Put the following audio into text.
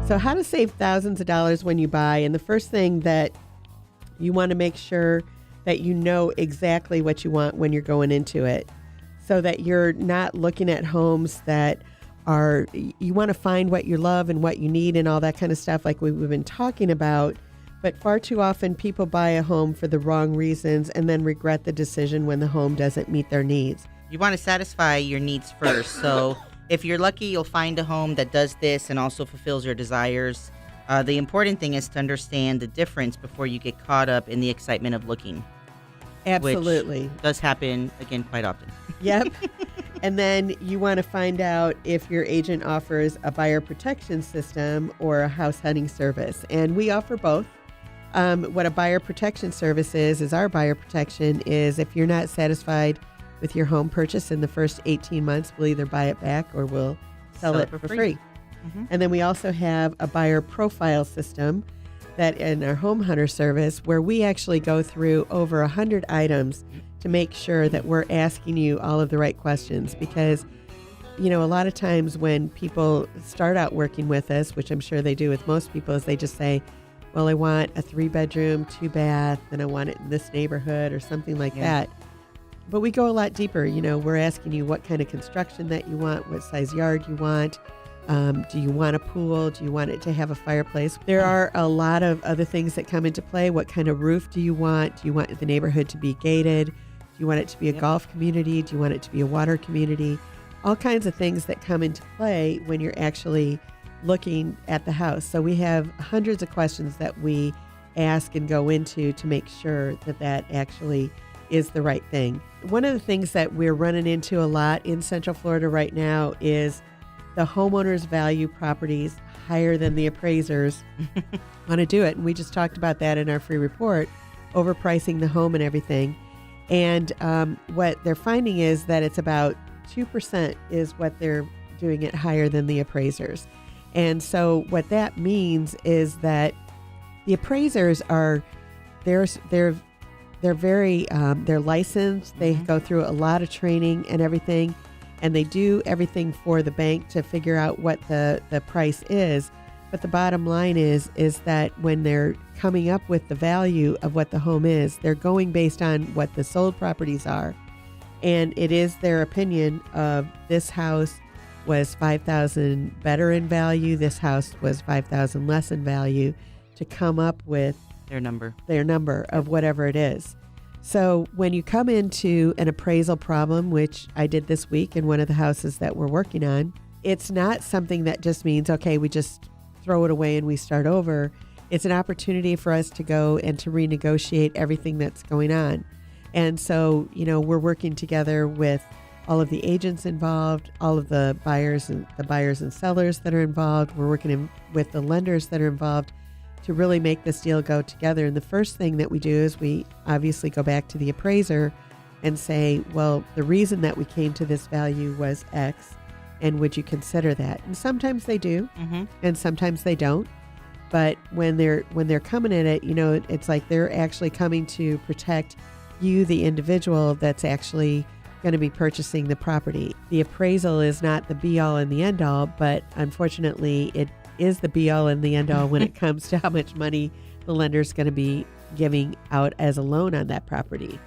So how to save thousands of dollars when you buy. And the first thing that you want to make sure that you know exactly what you want when you're going into it, so that you're not looking at homes that are, you want to find what you love and what you need and all that kind of stuff like we've been talking about. But far too often people buy a home for the wrong reasons and then regret the decision when the home doesn't meet their needs. You want to satisfy your needs first. So if you're lucky, you'll find a home that does this and also fulfills your desires. The important thing is to understand the difference before you get caught up in the excitement of looking. Absolutely. Which does happen, again, quite often. Yep. And then you want to find out if your agent offers a buyer protection system or a house hunting service. And we offer both. What a buyer protection service is our buyer protection is if you're not satisfied with your home purchase in the first 18 months, we'll either buy it back or we'll sell it for free. Mm-hmm. And then we also have a buyer profile system that in our home hunter service where we actually go through over 100 items to make sure that we're asking you all of the right questions. Because, you know, a lot of times when people start out working with us, which I'm sure they do with most people, is they just say, well, I want a 3-bedroom, 2-bath, and I want it in this neighborhood or something like that. But we go a lot deeper. You know, we're asking you what kind of construction that you want, what size yard you want. Do you want a pool? Do you want it to have a fireplace? There are a lot of other things that come into play. What kind of roof do you want? Do you want the neighborhood to be gated? Do you want it to be a golf community? Do you want it to be a water community? All kinds of things that come into play when you're actually looking at the house. So we have hundreds of questions that we ask and go into to make sure that that actually is the right thing. One of the things that we're running into a lot in Central Florida right now is the homeowners value properties higher than the appraisers want to do it. And we just talked about that in our free report, overpricing the home and everything. And what they're finding is that it's about 2% is what they're doing it higher than the appraisers. And so what that means is that the appraisers are, they're very, they're licensed. They go through a lot of training and everything, and they do everything for the bank to figure out what the price is. But the bottom line is that when they're coming up with the value of what the home is, they're going based on what the sold properties are. And it is their opinion of this house was $5,000 better in value, this house was $5,000 less in value, to come up with their number of whatever it is. So when you come into an appraisal problem, which I did this week in one of the houses that we're working on, it's not something that just means, okay, we just throw it away and we start over. It's an opportunity for us to go and to renegotiate everything that's going on. And so, you know, we're working together with all of the agents involved, all of the buyers and sellers that are involved. We're working with the lenders that are involved to really make this deal go together. And the first thing that we do is we obviously go back to the appraiser and say, well, the reason that we came to this value was X, and would you consider that? And sometimes they do, and sometimes they don't. But when they're coming at it, you know, it's like they're actually coming to protect you, the individual that's actually going to be purchasing the property. The appraisal is not the be-all and the end-all, but unfortunately it is the be-all and the end-all when it comes to how much money the lender's going to be giving out as a loan on that property.